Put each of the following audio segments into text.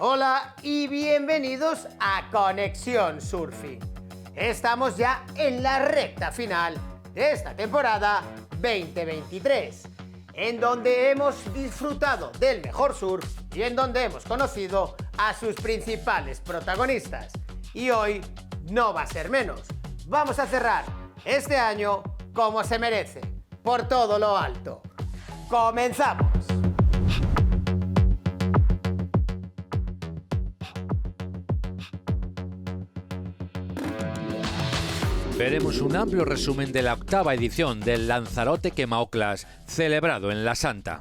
Hola y bienvenidos a Conexión Surfing. Estamos ya en la recta final de esta temporada 2023, en donde hemos disfrutado del mejor surf y en donde hemos conocido a sus principales protagonistas. Y hoy no va a ser menos. Vamos a cerrar este año como se merece, por todo lo alto. ¡Comenzamos! Veremos un amplio resumen de la octava edición del Lanzarote Quemao Clash, celebrado en La Santa.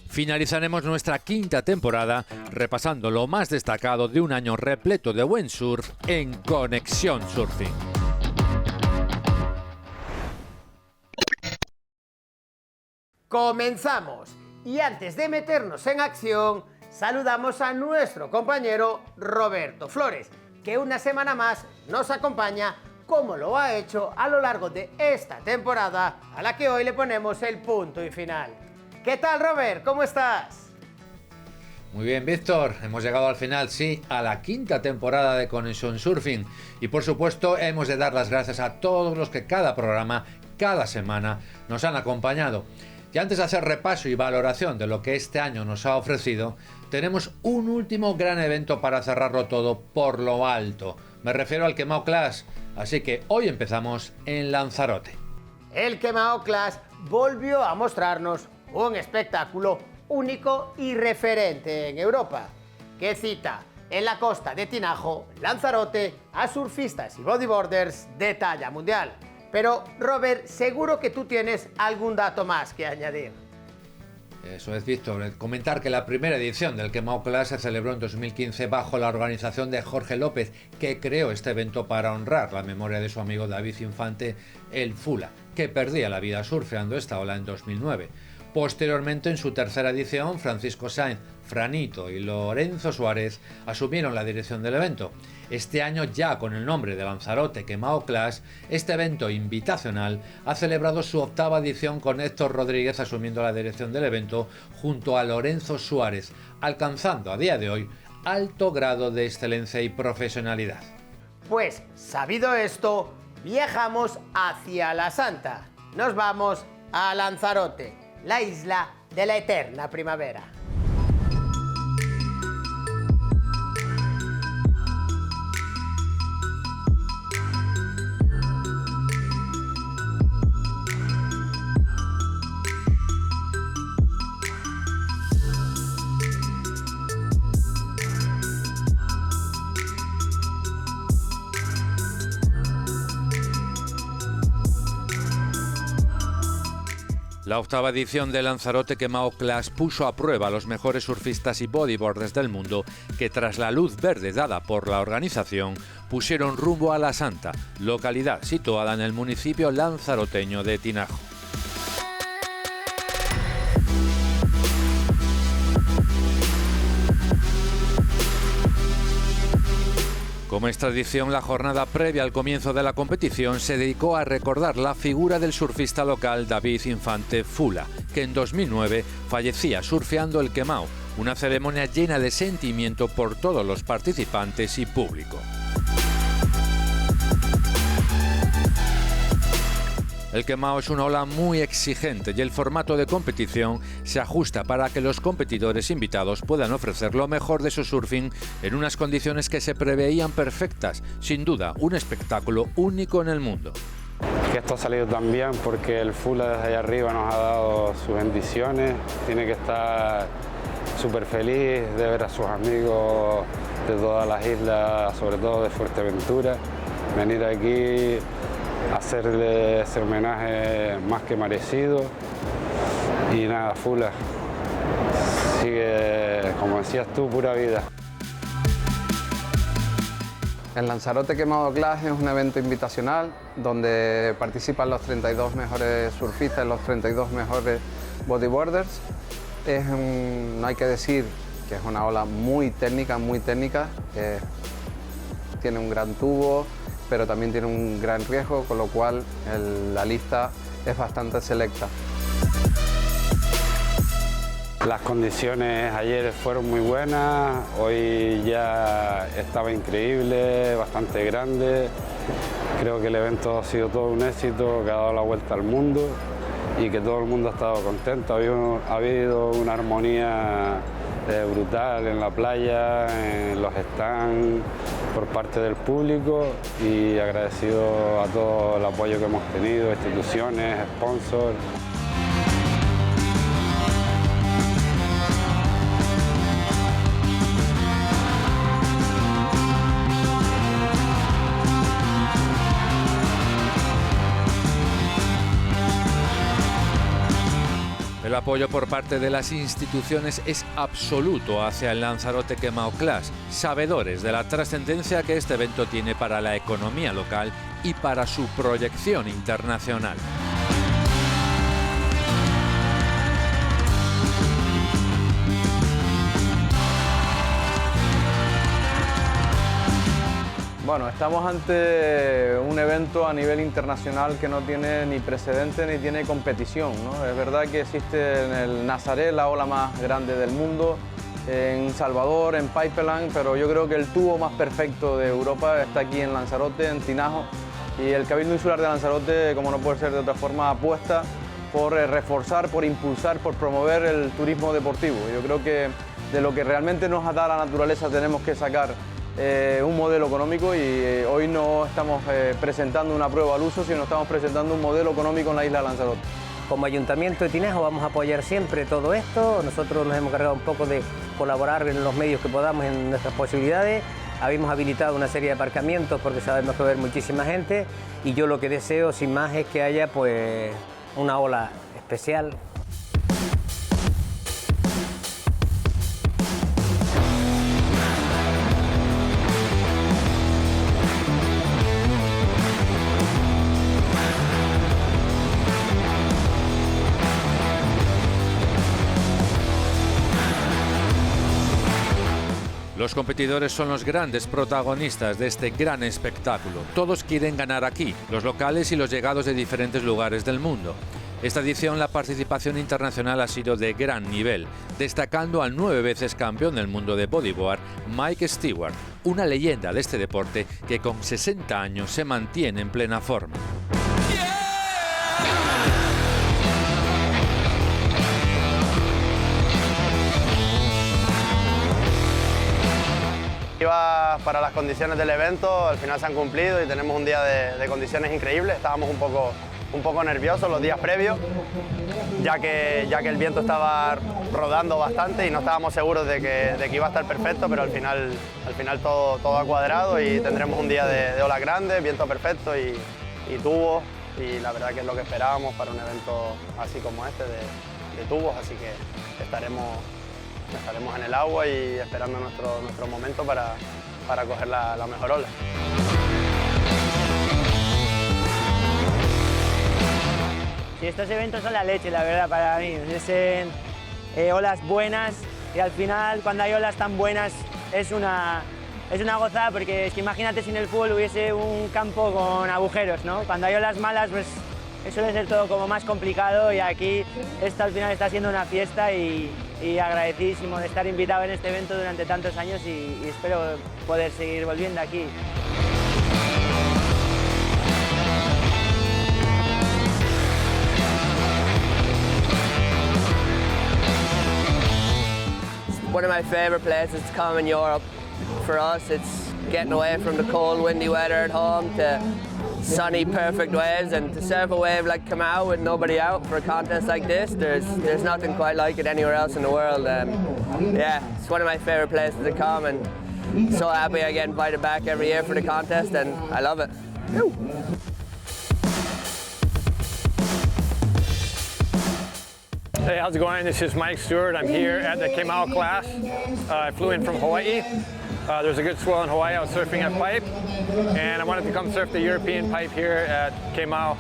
Finalizaremos nuestra quinta temporada repasando lo más destacado de un año repleto de buen surf en Conexión Surfing. ¡Comenzamos! Y antes de meternos en acción, saludamos a nuestro compañero Roberto Flores, que una semana más nos acompaña como lo ha hecho a lo largo de esta temporada, a la que hoy le ponemos el punto y final. ¿Qué tal, Robert? ¿Cómo estás? Muy bien, Víctor. Hemos llegado al final, sí, a la quinta temporada de Conexión Surfing. Y por supuesto, hemos de dar las gracias a todos los que cada programa, cada semana, nos han acompañado. Y antes de hacer repaso y valoración de lo que este año nos ha ofrecido, tenemos un último gran evento para cerrarlo todo por lo alto. Me refiero al Quemao Clash, así que hoy empezamos en Lanzarote. El Quemao Clash volvió a mostrarnos un espectáculo único y referente en Europa, que cita en la costa de Tinajo, Lanzarote, a surfistas y bodyboarders de talla mundial. Pero, Robert, seguro que tú tienes algún dato más que añadir. Eso es, Víctor. Comentar que la primera edición del Quemao Clash se celebró en 2015 bajo la organización de Jorge López, que creó este evento para honrar la memoria de su amigo David Infante, el Fula, que perdía la vida surfeando esta ola en 2009. Posteriormente, en su tercera edición, Francisco Sainz, Franito y Lorenzo Suárez asumieron la dirección del evento. Este año, ya con el nombre de Lanzarote Quemao Clash, este evento invitacional ha celebrado su octava edición con Héctor Rodríguez asumiendo la dirección del evento junto a Lorenzo Suárez, alcanzando a día de hoy alto grado de excelencia y profesionalidad. Pues, sabido esto, viajamos hacia La Santa. Nos vamos a Lanzarote, la isla de la eterna primavera. La octava edición de Lanzarote Quemao Clash puso a prueba a los mejores surfistas y bodyboarders del mundo que, tras la luz verde dada por la organización, pusieron rumbo a La Santa, localidad situada en el municipio lanzaroteño de Tinajo. Como es tradición, la jornada previa al comienzo de la competición se dedicó a recordar la figura del surfista local David Infante Fula, que en 2009 fallecía surfeando el Quemao, una ceremonia llena de sentimiento por todos los participantes y público. El Quemao es una ola muy exigente y el formato de competición se ajusta para que los competidores invitados puedan ofrecer lo mejor de su surfing en unas condiciones que se preveían perfectas. Sin duda, un espectáculo único en el mundo. Que esto ha salido tan bien porque el Fula desde allá arriba nos ha dado sus bendiciones. Tiene que estar súper feliz de ver a sus amigos de todas las islas, sobre todo de Fuerteventura, venir aquí, hacerle ese homenaje más que merecido. Y nada, Fula, sigue, como decías tú, pura vida. El Lanzarote Quemao Clash es un evento invitacional donde participan los 32 mejores surfistas, los 32 mejores bodyboarders. No hay que decir que es una ola muy técnica, que tiene un gran tubo, pero también tiene un gran riesgo, con lo cual la lista es bastante selecta. Las condiciones ayer fueron muy buenas, hoy ya estaba increíble, bastante grande. Creo que el evento ha sido todo un éxito, que ha dado la vuelta al mundo y que todo el mundo ha estado contento. Ha habido una armonía brutal en la playa, en los stands, por parte del público, y agradecido a todo el apoyo que hemos tenido, instituciones, sponsors. El apoyo por parte de las instituciones es absoluto hacia el Lanzarote Kemao Clash, sabedores de la trascendencia que este evento tiene para la economía local y para su proyección internacional. Bueno, estamos ante un evento a nivel internacional que no tiene ni precedente ni tiene competición, ¿no? Es verdad que existe en el Nazaré la ola más grande del mundo, en Salvador, en Pipeline, pero yo creo que el tubo más perfecto de Europa está aquí en Lanzarote, en Tinajo, y el Cabildo Insular de Lanzarote, como no puede ser de otra forma, apuesta por reforzar, por impulsar, por promover el turismo deportivo. Yo creo que de lo que realmente nos da la naturaleza tenemos que sacar un modelo económico, y hoy no estamos presentando una prueba al uso, sino estamos presentando un modelo económico en la isla de Lanzarote. Como Ayuntamiento de Tinajo vamos a apoyar siempre todo esto. Nosotros nos hemos cargado un poco de colaborar en los medios que podamos, en nuestras posibilidades. Habíamos habilitado una serie de aparcamientos porque sabemos que va a haber muchísima gente, y yo lo que deseo sin más es que haya pues una ola especial. Los competidores son los grandes protagonistas de este gran espectáculo. Todos quieren ganar aquí, los locales y los llegados de diferentes lugares del mundo. Esta edición la participación internacional ha sido de gran nivel, destacando al 9 veces campeón del mundo de bodyboard, Mike Stewart, una leyenda de este deporte que con 60 años se mantiene en plena forma. Iba para las condiciones del evento, al final se han cumplido y tenemos un día de condiciones increíbles. Estábamos un poco nerviosos los días previos, ya que el viento estaba rodando bastante y no estábamos seguros de que iba a estar perfecto, pero al final todo ha cuadrado y tendremos un día de olas grandes, viento perfecto y tubos, y la verdad que es lo que esperábamos para un evento así como este de tubos, así que estaremos en el agua y esperando nuestro momento para coger la mejor ola. Sí, estos eventos son la leche, la verdad, para mí. Es olas buenas, y al final, cuando hay olas tan buenas, es una gozada, porque es que imagínate si en el fútbol hubiese un campo con agujeros, ¿no? Cuando hay olas malas, pues suele ser todo como más complicado, y aquí esto al final está siendo una fiesta, y agradecidísimo de estar invitado en este evento durante tantos años, y espero poder seguir volviendo aquí. One of my favourite places to come in Europe. For us, it's getting away from the cold, windy weather at home to sunny, perfect waves, and to surf a wave like Kemao with nobody out for a contest like this, there's nothing quite like it anywhere else in the world. Yeah, it's one of my favourite places to come, and so happy I get invited back every year for the contest, and I love it. Woo. Hey, how's it going? This is Mike Stewart. I'm here at the Kemao class. I flew in from Hawaii. There's a good swell in Hawaii. I was surfing at Pipe, and I wanted to come surf the European Pipe here at Kemao.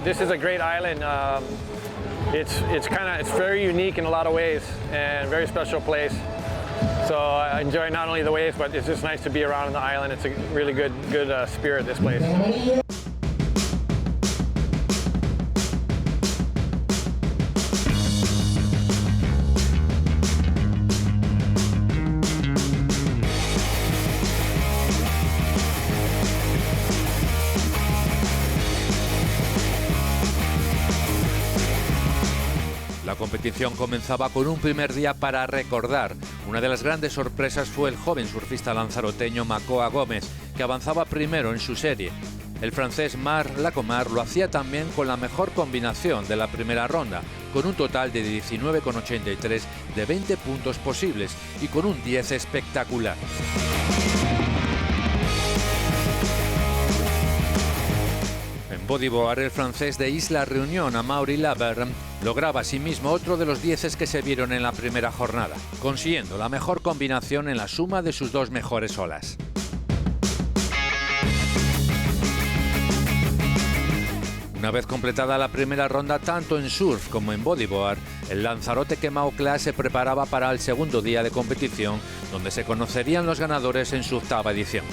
This is a great island. It's very unique in a lot of ways, and very special place. So I enjoy not only the waves, but it's just nice to be around on the island. It's a really good spirit, this place. La competición comenzaba con un primer día para recordar. Una de las grandes sorpresas fue el joven surfista lanzaroteño Makoa Gómez, que avanzaba primero en su serie. El francés Marc Lacomar lo hacía también con la mejor combinación de la primera ronda, con un total de 19,83 de 20 puntos posibles y con un 10 espectacular. En bodyboard, el francés de Isla Reunión, Amaury Laber, lograba asimismo otro de los 10 que se vieron en la primera jornada, consiguiendo la mejor combinación en la suma de sus dos mejores olas. Una vez completada la primera ronda tanto en surf como en bodyboard, el Lanzarote Kemao Class se preparaba para el segundo día de competición, donde se conocerían los ganadores en su octava edición.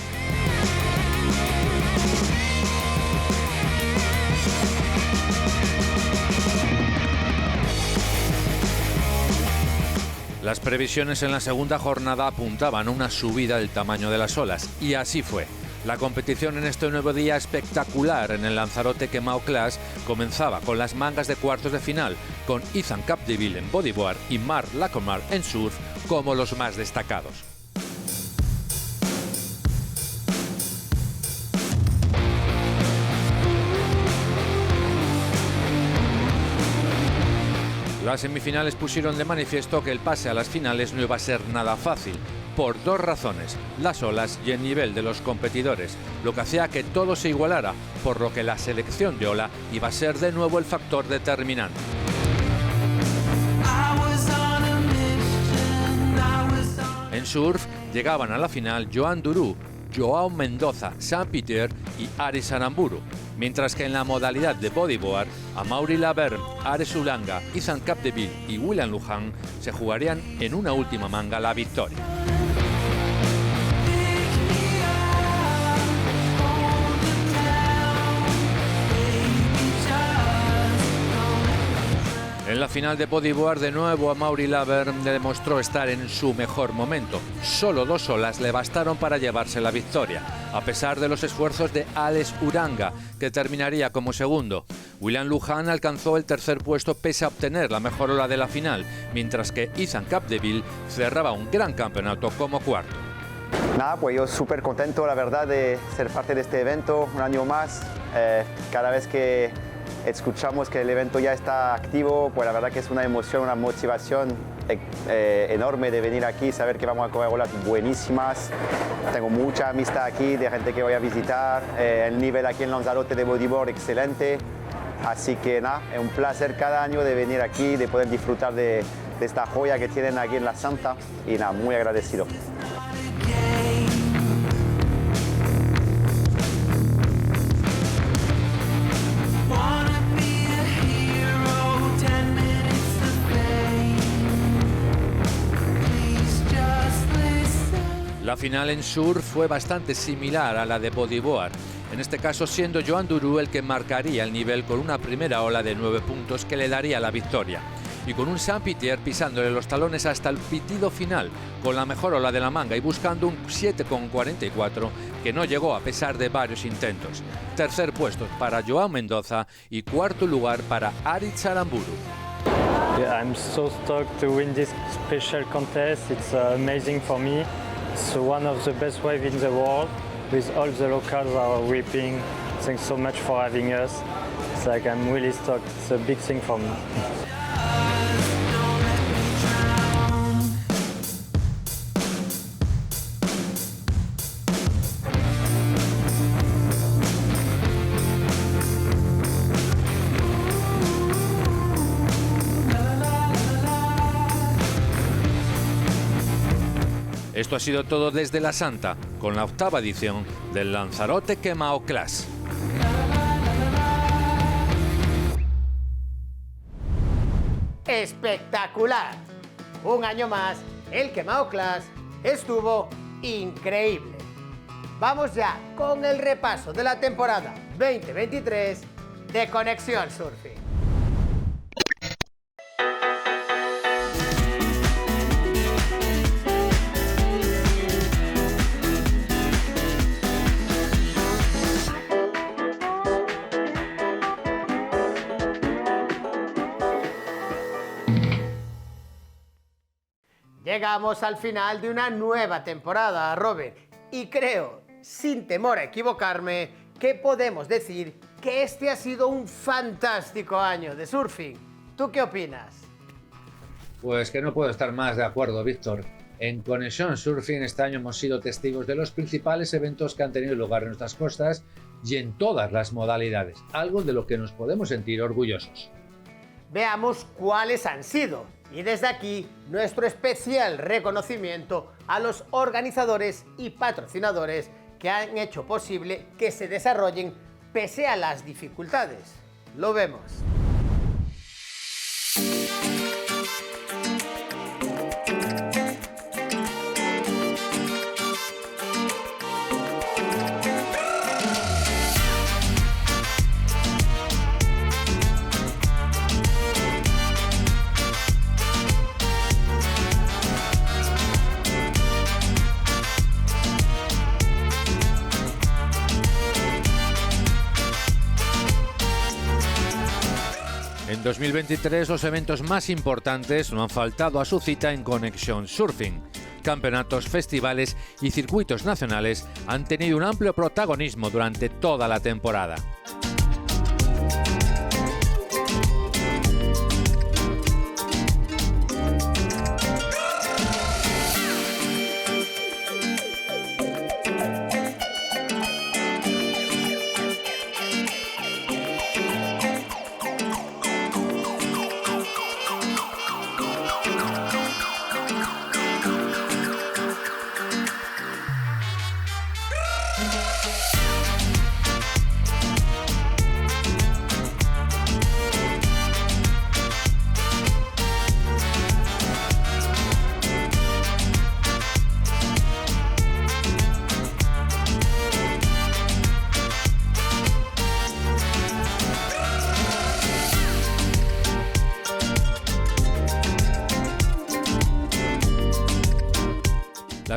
Las previsiones en la segunda jornada apuntaban a una subida del tamaño de las olas, y así fue. La competición en este nuevo día espectacular en el Lanzarote Kemao Class comenzaba con las mangas de cuartos de final, con Ethan Capdeville en bodyboard y Marc Lacomar en surf como los más destacados. Las semifinales pusieron de manifiesto que el pase a las finales no iba a ser nada fácil, por dos razones: las olas y el nivel de los competidores, lo que hacía que todo se igualara, por lo que la selección de ola iba a ser de nuevo el factor determinante. En surf llegaban a la final Joan Duru, Joao Mendoza, Sam Peter y Aris Aramburu, mientras que en la modalidad de bodyboard, Amaury Laber, Ares Ulanga, Ethan Capdeville y William Lujan se jugarían en una última manga la victoria. En la final de bodyboard, de nuevo, Amaury Laber demostró estar en su mejor momento. Solo dos olas le bastaron para llevarse la victoria, a pesar de los esfuerzos de Alex Uranga, que terminaría como segundo. William Lujan alcanzó el tercer puesto pese a obtener la mejor ola de la final, mientras que Ethan Capdeville cerraba un gran campeonato como cuarto. Nada, pues yo súper contento, la verdad, de ser parte de este evento un año más. Cada vez que escuchamos que el evento ya está activo, pues la verdad que es una emoción, una motivación enorme de venir aquí, saber que vamos a coger olas buenísimas. Tengo mucha amistad aquí, de gente que voy a visitar, el nivel aquí en Lanzarote de bodyboard excelente, así que nada, es un placer cada año de venir aquí, de poder disfrutar de esta joya que tienen aquí en La Santa, y nada, muy agradecido. La final en surf fue bastante similar a la de bodyboard, en este caso siendo Joan Duru el que marcaría el nivel con una primera ola de 9 puntos que le daría la victoria, y con un Sam Peter pisándole los talones hasta el pitido final, con la mejor ola de la manga y buscando un 7,44 que no llegó a pesar de varios intentos. Tercer puesto para Joao Mendoza y cuarto lugar para Aris Aramburu. Yeah, I'm so stoked to win this special contest. It's amazing for me. It's one of the best waves in the world, with all the locals are weeping. Thanks so much for having us. It's like I'm really stoked. It's a big thing for me. Esto ha sido todo desde La Santa, con la octava edición del Lanzarote Kemao Class. ¡Espectacular! Un año más, el Kemao Class estuvo increíble. Vamos ya con el repaso de la temporada 2023 de Conexión Surfing. Llegamos al final de una nueva temporada, Robert, y creo, sin temor a equivocarme, que podemos decir que este ha sido un fantástico año de surfing. ¿Tú qué opinas? Pues que no puedo estar más de acuerdo, Víctor. En Conexión Surfing este año hemos sido testigos de los principales eventos que han tenido lugar en nuestras costas y en todas las modalidades, algo de lo que nos podemos sentir orgullosos. Veamos cuáles han sido. Y desde aquí, nuestro especial reconocimiento a los organizadores y patrocinadores que han hecho posible que se desarrollen pese a las dificultades. Lo vemos. En 2023 los eventos más importantes no han faltado a su cita en Conexión Surfing. Campeonatos, festivales y circuitos nacionales han tenido un amplio protagonismo durante toda la temporada.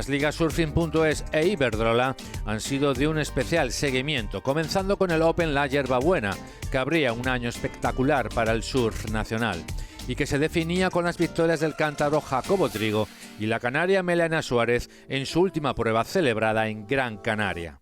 Las ligas Surfing.es e Iberdrola han sido de un especial seguimiento, comenzando con el Open La Yerbabuena, que abría un año espectacular para el surf nacional y que se definía con las victorias del cántabro Jacobo Trigo y la canaria Melania Suárez en su última prueba celebrada en Gran Canaria.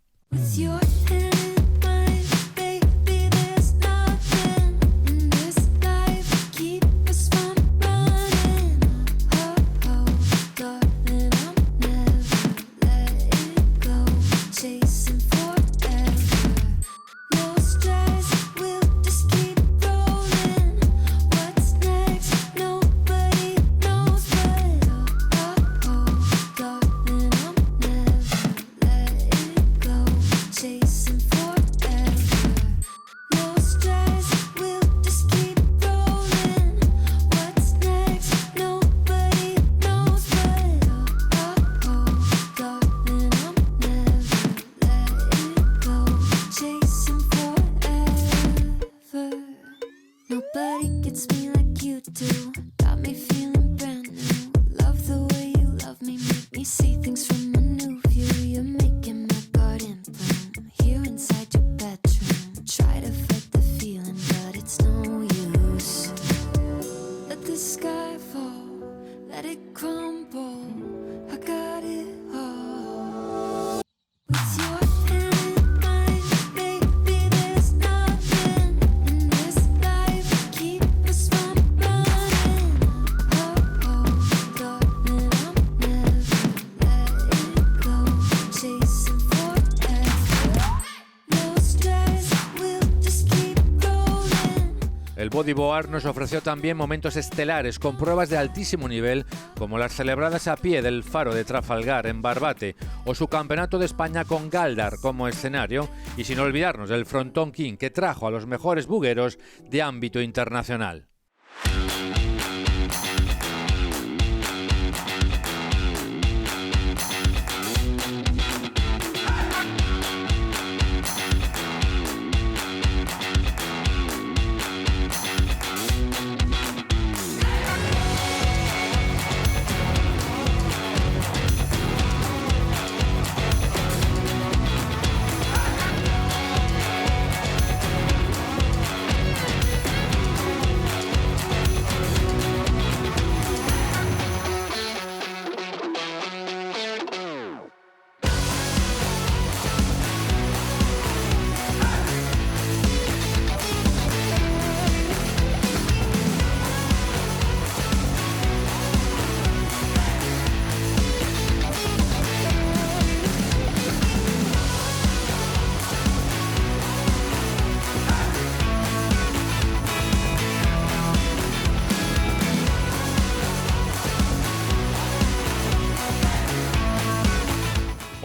El bodyboard nos ofreció también momentos estelares con pruebas de altísimo nivel como las celebradas a pie del faro de Trafalgar en Barbate o su campeonato de España con Galdar como escenario y sin olvidarnos del Frontón King que trajo a los mejores bugueros de ámbito internacional.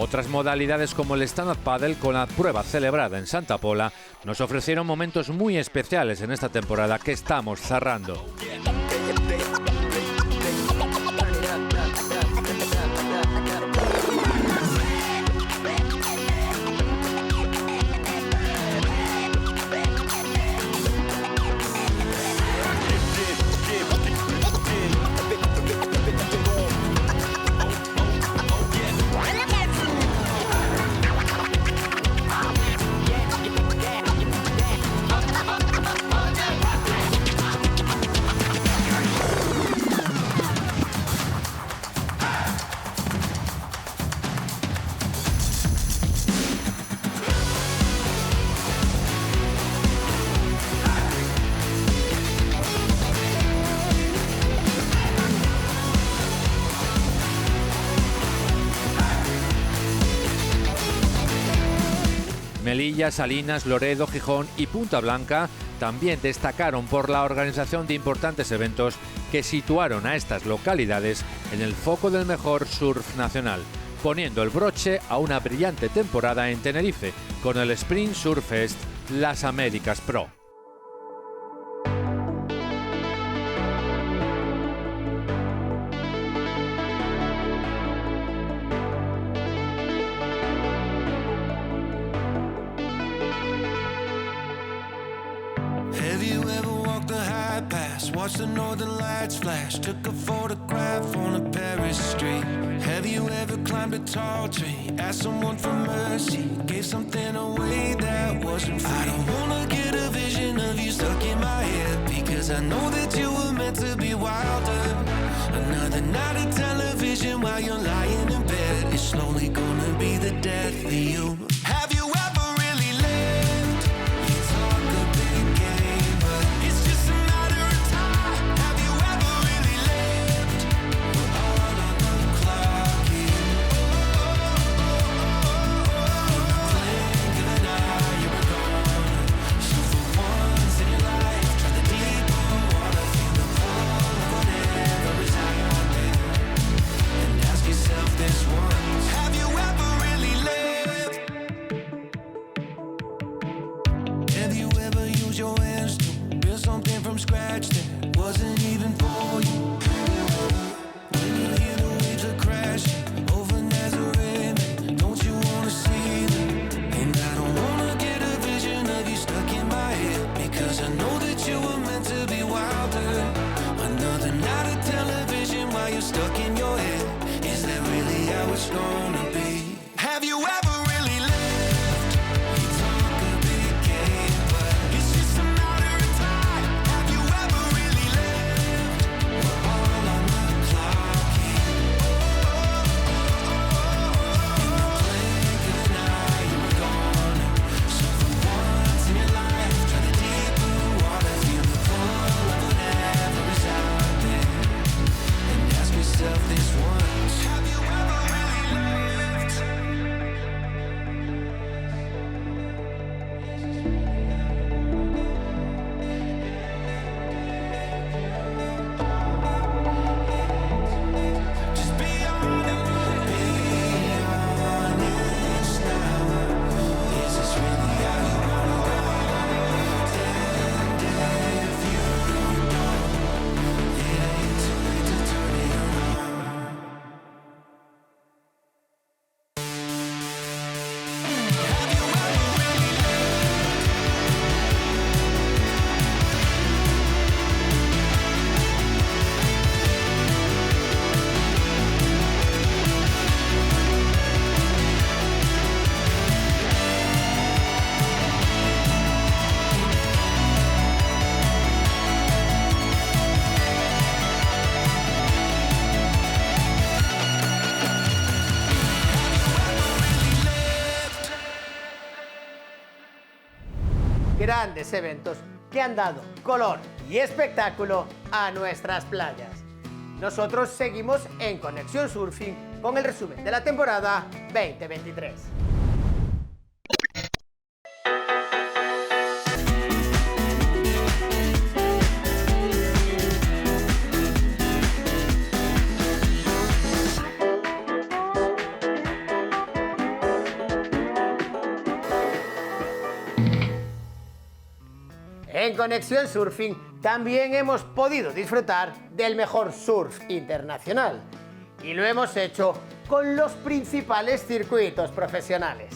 Otras modalidades como el stand-up paddle, con la prueba celebrada en Santa Pola, nos ofrecieron momentos muy especiales en esta temporada que estamos cerrando. Melilla, Salinas, Loredo, Gijón y Punta Blanca también destacaron por la organización de importantes eventos que situaron a estas localidades en el foco del mejor surf nacional, poniendo el broche a una brillante temporada en Tenerife con el Spring Surf Fest Las Américas Pro. Watched the northern lights flash, took a photograph on a Paris street. Have you ever climbed a tall tree, asked someone for mercy, gave something away that wasn't free? I don't wanna get a vision of you stuck in my head, because I know that you were meant to be wilder. Another night of television while you're lying in bed is slowly gonna be the death of you. Have you ever really lived? You talk a big game, but it's just a matter of time. Have you ever really lived? We're all on the clock here. Blink of an eye, you were gone. So for once in your life, try the deeper water, feel the pull of whatever is out there, and ask yourself this once: have you ever really lived? Have you ever used your hands to build something from scratch that wasn't even for you? When you hear the waves are crashing over Nazareth, don't you wanna see them? And I don't wanna get a vision of you stuck in my head, because I know that you were meant to be wilder. Another night of television while you're stuck in your head. Is that really how it's gonna be? Have you ever really lived? You talk a big game, but it's just a matter of time. Have you ever really lived? We're all on the clock here. In the blink of an eye, you were gone. So for once in your life, try the deeper water, feel the pull of whatever is out there, and ask yourself this once: have you ever really lived? Just be honest now. Is this really how you wanna go? And if you don't know, it ain't too late to turn it around. Have you ever really Grandes eventos que han dado color y espectáculo a nuestras playas. Nosotros seguimos en Conexión Surfing con el resumen de la temporada 2023. En Conexión Surfing también hemos podido disfrutar del mejor surf internacional y lo hemos hecho con los principales circuitos profesionales.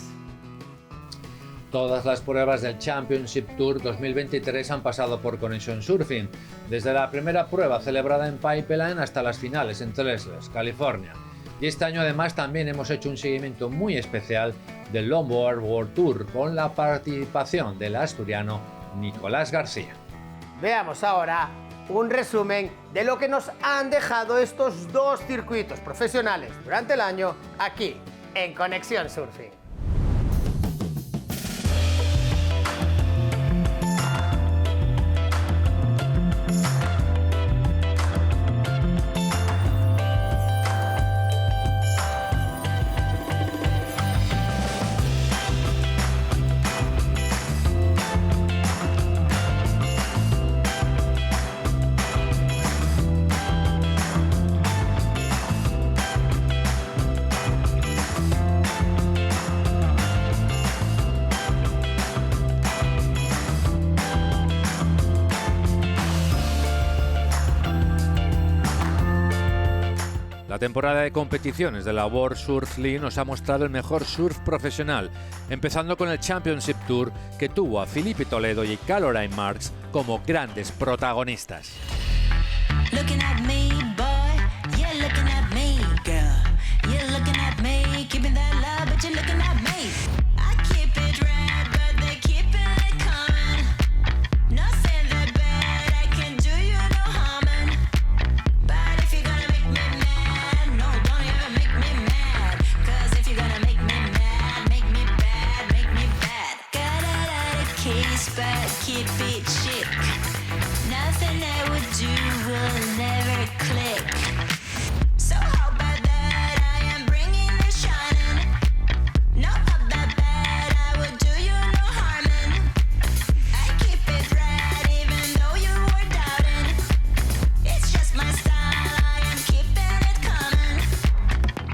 Todas las pruebas del Championship Tour 2023 han pasado por Conexión Surfing, desde la primera prueba celebrada en Pipeline hasta las finales en Tres, California. Y este año además también hemos hecho un seguimiento muy especial del Longboard World Tour con la participación del asturiano Nicolás García. Veamos ahora un resumen de lo que nos han dejado estos dos circuitos profesionales durante el año aquí en Conexión Surfing. La temporada de competiciones de la World Surf League nos ha mostrado el mejor surf profesional, empezando con el Championship Tour, que tuvo a Filipe Toledo y Caroline Marks como grandes protagonistas. Keep it chic. Nothing I would do will never click. So how about that? I am bringing the shining. No, not that bad. I would do you no harming. I keep it right even though you were doubting. It's just my style. I am keeping it coming.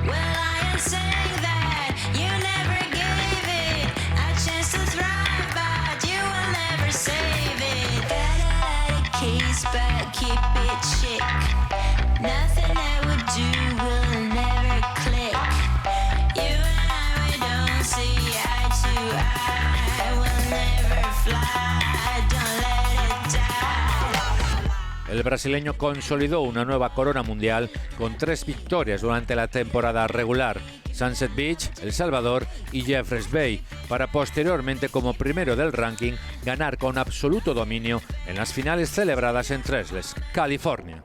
Well, I am saying that you never gave it a chance to thrive, but you will never save it. Case, but keep it chic. Nothing I would do will never click. You and I, we don't see eye to eye. We'll never fly. Don't let it die. El brasileño consolidó una nueva corona mundial con 3 victorias durante la temporada regular: Sunset Beach, El Salvador y Jeffreys Bay, para posteriormente, como primero del ranking, ganar con absoluto dominio en las finales celebradas en Tres, California.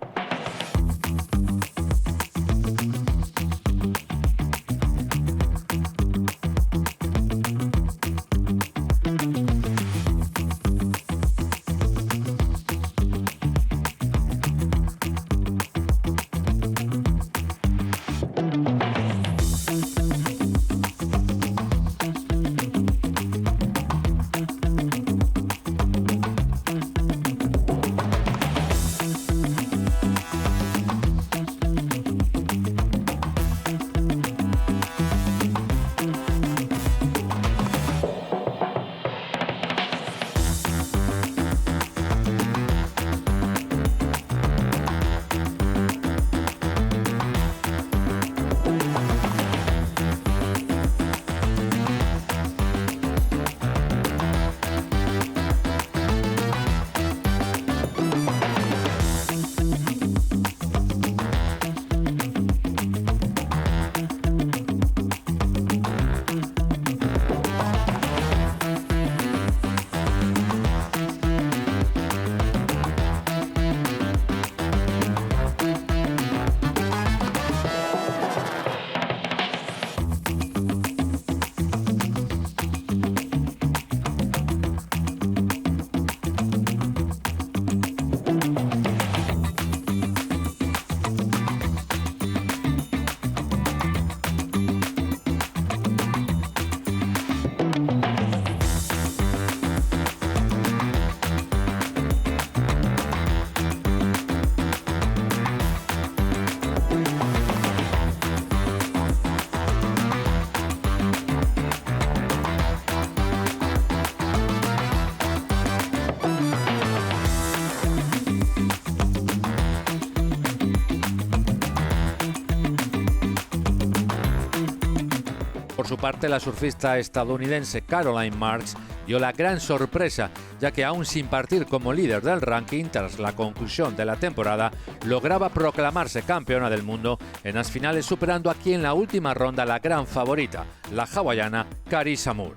Por su parte, la surfista estadounidense Caroline Marks dio la gran sorpresa, ya que aún sin partir como líder del ranking tras la conclusión de la temporada, lograba proclamarse campeona del mundo en las finales, superando aquí en la última ronda la gran favorita, la hawaiana Carissa Moore.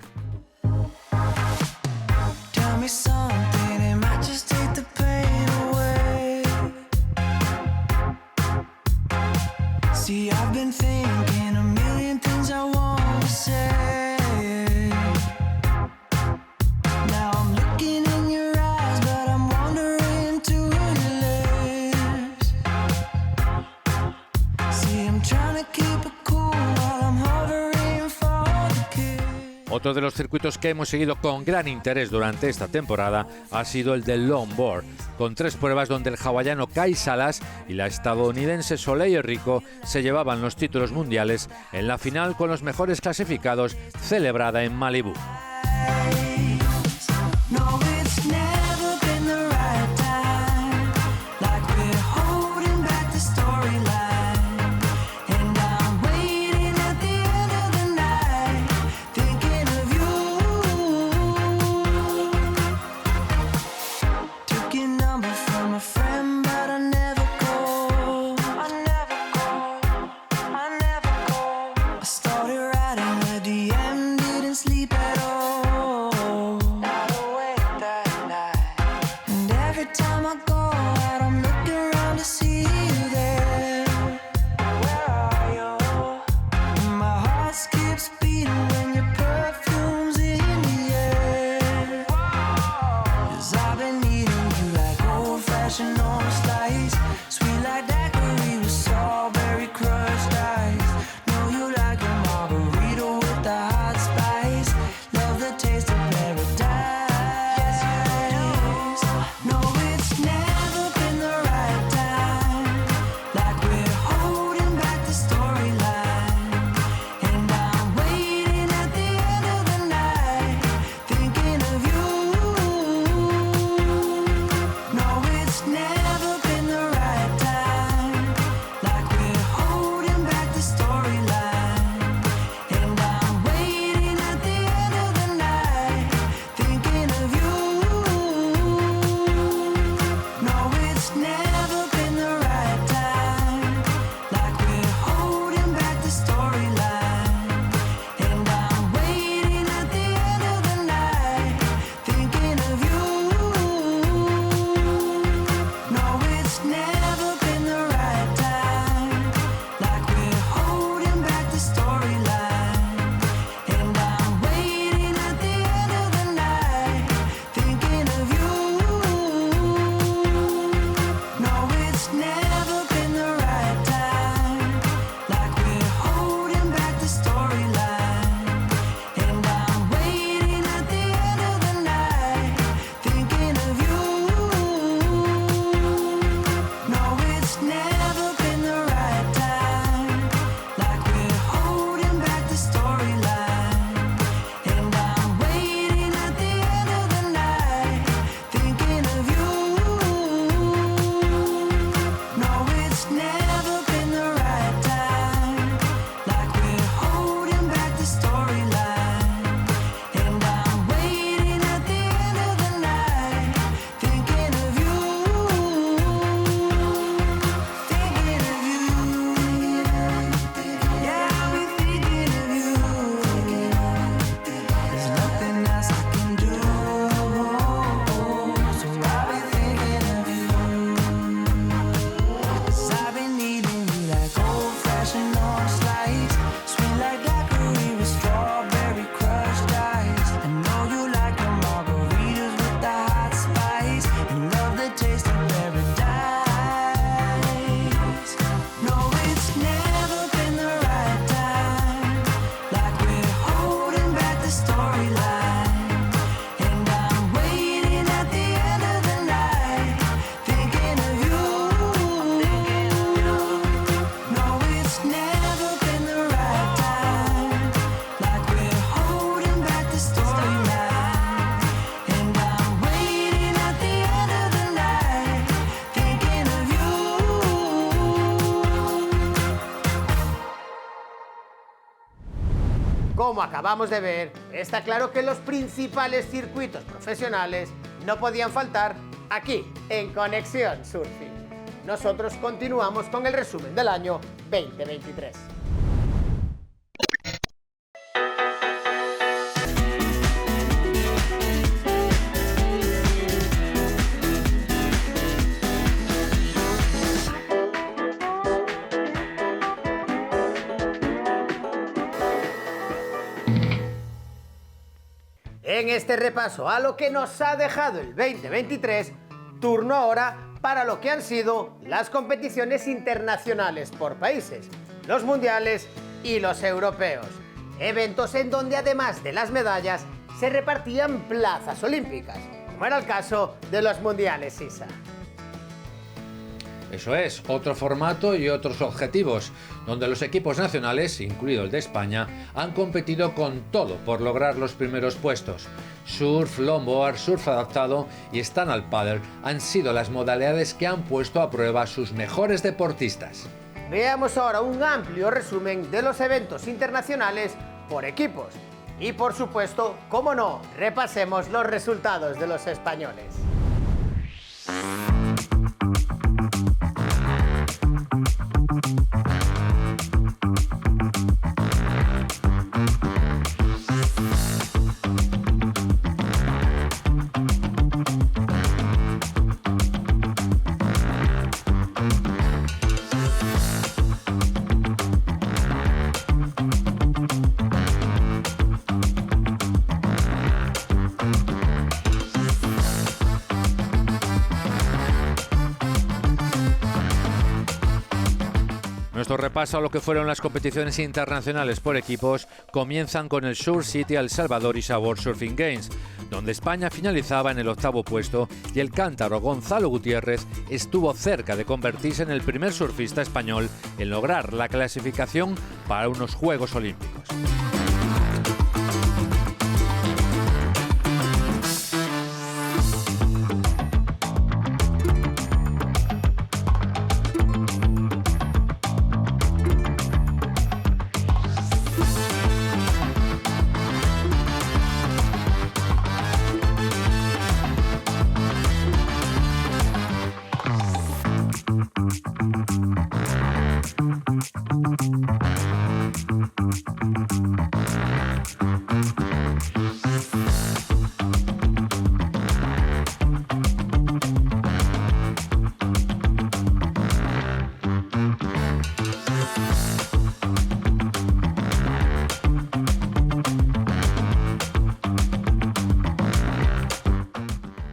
Tell me something, it might just take the pain away. See, I've been thinking a million things I want to say. Now I'm looking in your eyes, but I'm wandering to your lips. See, I'm trying to keep it cool while I'm hovering for the kiss. Otro de los circuitos que hemos seguido con gran interés durante esta temporada ha sido el del longboard, con 3 pruebas donde el hawaiano Kai Salas y la estadounidense Soleil Rico se llevaban los títulos mundiales en la final con los mejores clasificados celebrada en Malibú. No, it's never been the right time. Like we're holding back the storyline. And I'm waiting at the end of the night, thinking of you. Took your number from a friend, but I never called. I started writing a DM, didn't sleep at all. Not awake that night. Como acabamos de ver, está claro que los principales circuitos profesionales no podían faltar aquí, en Conexión Surfing. Nosotros continuamos con el resumen del año 2023. En este repaso a lo que nos ha dejado el 2023, turno ahora para lo que han sido las competiciones internacionales por países, los mundiales y los europeos. Eventos en donde además de las medallas se repartían plazas olímpicas, como era el caso de los mundiales ISA. Eso es, otro formato y otros objetivos, donde los equipos nacionales, incluido el de España, han competido con todo por lograr los primeros puestos. Surf, longboard, surf adaptado y stand-up paddle han sido las modalidades que han puesto a prueba a sus mejores deportistas. Veamos ahora un amplio resumen de los eventos internacionales por equipos. Y por supuesto, cómo no, repasemos los resultados de los españoles. Nuestro repaso a lo que fueron las competiciones internacionales por equipos comienzan con el Surf City El Salvador ISA World Surfing Games, donde España finalizaba en el 8º puesto y el cántaro Gonzalo Gutiérrez estuvo cerca de convertirse en el primer surfista español en lograr la clasificación para unos Juegos Olímpicos.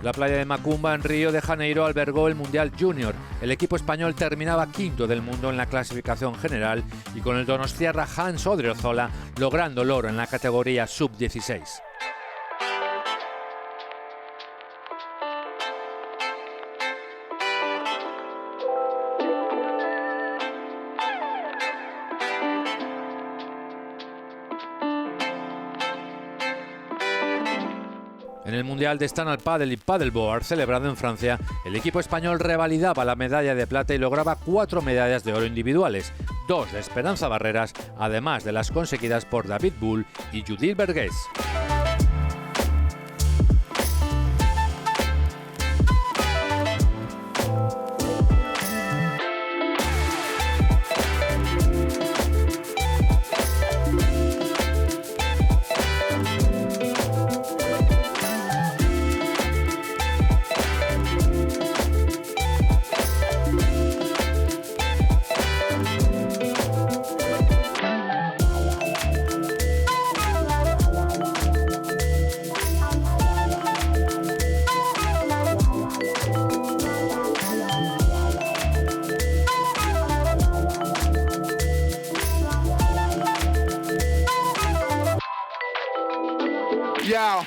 La playa de Macumba en Río de Janeiro albergó el Mundial Junior. El equipo español terminaba quinto del mundo en la clasificación general y con el donostiarra Hans Odriozola logrando el oro en la categoría sub-16. En el Mundial de Stand-up Paddle y Paddleboard celebrado en Francia, el equipo español revalidaba la medalla de plata y lograba 4 medallas de oro individuales, 2 de Esperanza Barreras, además de las conseguidas por David Bull y Judith Vergés. Yo.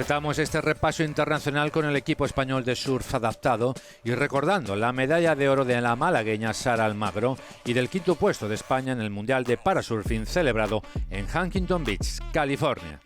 Completamos este repaso internacional con el equipo español de surf adaptado y recordando la medalla de oro de la malagueña Sara Almagro y del quinto puesto de España en el Mundial de Parasurfing celebrado en Huntington Beach, California.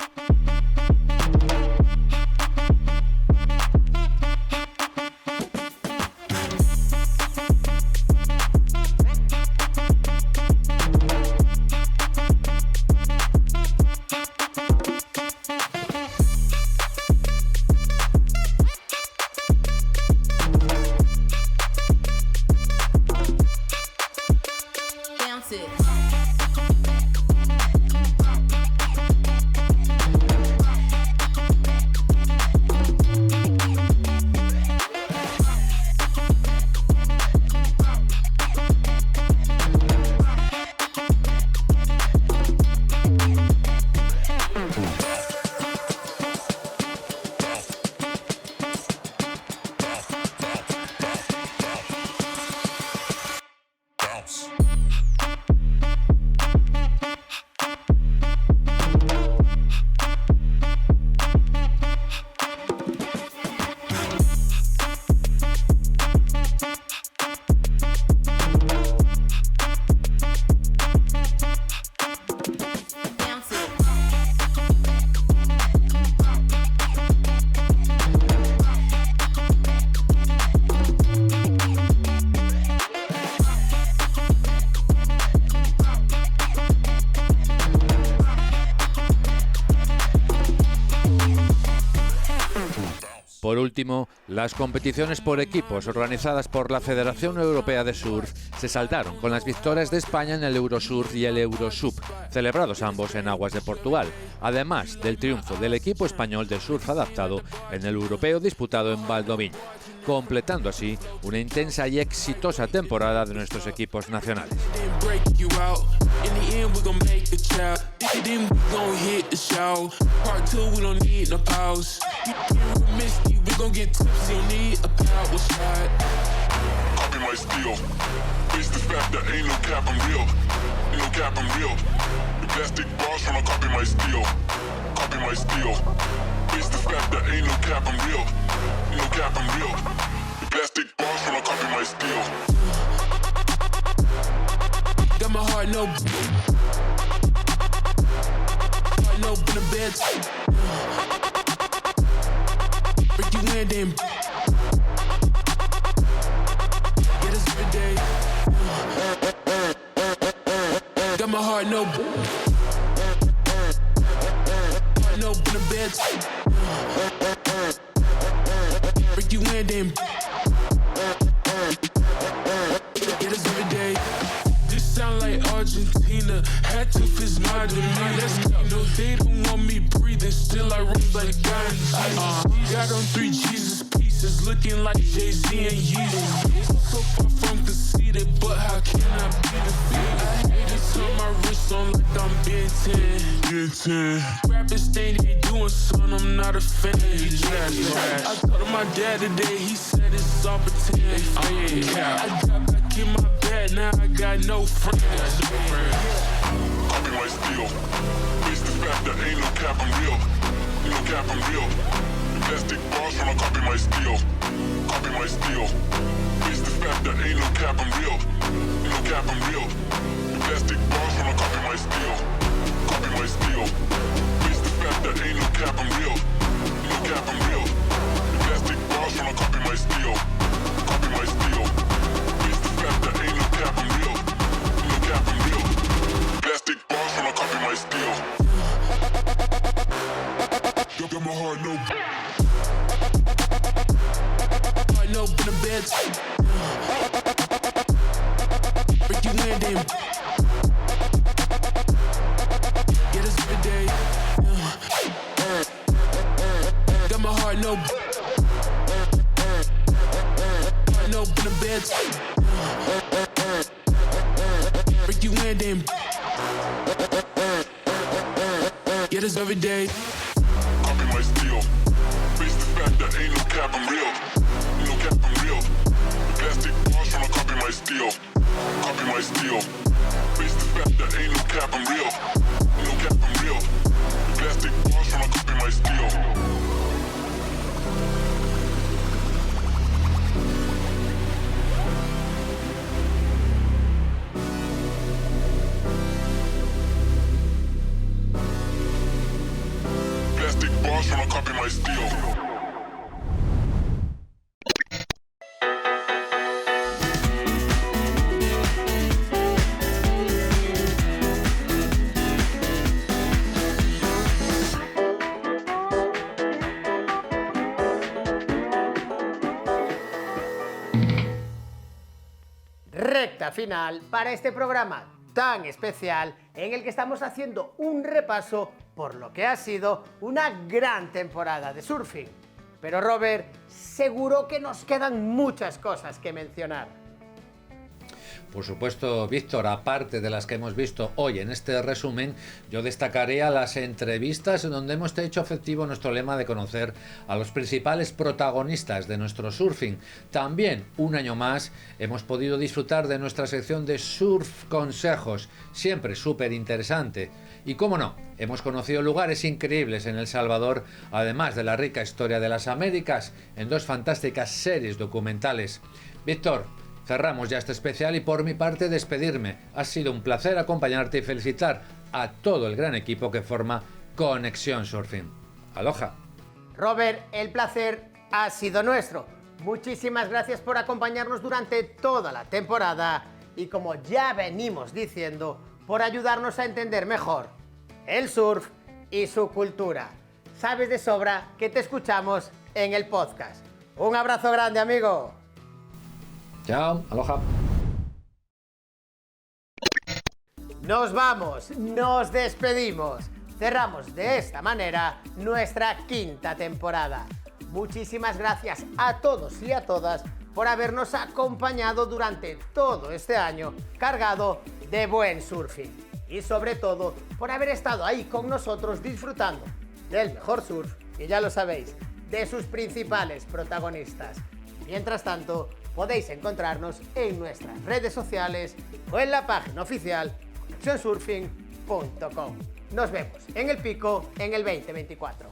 Por último, las competiciones por equipos organizadas por la Federación Europea de Surf se saldaron con las victorias de España en el Eurosurf y el Eurosup, celebrados ambos en aguas de Portugal, además del triunfo del equipo español de surf adaptado en el europeo disputado en Valdoviño, completando así una intensa y exitosa temporada de nuestros equipos nacionales. In the end, we gon' make a child. Then we gon' hit the show. Part 2, we don't need no pause. Misty, we gon' get tipsy, don't need a power shot. Copy my steel. Face the fact that ain't no cap, I'm real. Ain't no cap, I'm real. The plastic bars from copy my steel. Copy my steel. Face the fact that ain't no cap, I'm real. Ain't no cap, I'm real. The plastic bars from copy my steel. Got my heart no in the bed. Break you in, then get us every day. Got my heart no in the bed. Break you in, then get us every day. Sound like Argentina, had to fist my demeanor. Let's go. No, they don't want me breathing, still I rip like ganja. Got on 3 Jesus pieces, looking like Jay-Z and Yeezy. So far from conceited, but how can I be defeated? I hate to turn my wrist on like I'm Ben 10. Rappers think they doing something, I'm not a fan of you trash. I told my dad today, he said it's all pretend. I got back in my bed, now I got no friends. Copy my steel. Face the fact that ain't no cap, I'm real. Ain't no cap, I'm real. The plastic bars from copy my steel. Copy my steel. Face the fact that ain't no cap, I'm real. Ain't no cap, I'm real. The plastic bars from copy my steel. Copy my steel. Face the fact that ain't no cap, I'm real. Ain't no cap, I'm real. The plastic bars from copy my steel. Copy my steel. Face the fact that ain't no cap, I'm real. Ain't no cap, I'm real. Plastic bars from copy my steel. Got my heart no. Heart no in the bed. Break you in, then get us every day. Got my heart no. Heart no in the bed. Break you in, then get us every day. Copy my steel. Face the fact that ain't no cap, I'm real. Ain't no cap, I'm real. The plastic bars from copy my steel. Copy my steel. Face the fact that ain't no cap, I'm real. Ain't no cap, I'm real. The plastic bars from copy my steel. recta final para este programa tan especial en el que estamos haciendo un repaso por lo que ha sido una gran temporada de surfing. Pero Robert, seguro que nos quedan muchas cosas que mencionar. Por supuesto, Víctor, aparte de las que hemos visto hoy en este resumen, yo destacaría las entrevistas en donde hemos hecho efectivo nuestro lema de conocer a los principales protagonistas de nuestro surfing. También, un año más, hemos podido disfrutar de nuestra sección de Surf Consejos, siempre súper interesante. Y cómo no, hemos conocido lugares increíbles en El Salvador, además de la rica historia de las Américas, en 2 fantásticas series documentales. Víctor, cerramos ya este especial y por mi parte despedirme. Ha sido un placer acompañarte y felicitar a todo el gran equipo que forma Conexión Surfing. Aloha. Robert, el placer ha sido nuestro. Muchísimas gracias por acompañarnos durante toda la temporada y, como ya venimos diciendo, por ayudarnos a entender mejor el surf y su cultura. Sabes de sobra que te escuchamos en el podcast. Un abrazo grande, amigo. Chao, aloha. Nos vamos, nos despedimos. Cerramos de esta manera nuestra 5ª temporada. Muchísimas gracias a todos y a todas por habernos acompañado durante todo este año cargado de buen surfing. Y sobre todo por haber estado ahí con nosotros disfrutando del mejor surf, y ya lo sabéis, de sus principales protagonistas. Mientras tanto, podéis encontrarnos en nuestras redes sociales o en la página oficial conexionsurfing.com. Nos vemos en el pico en el 2024.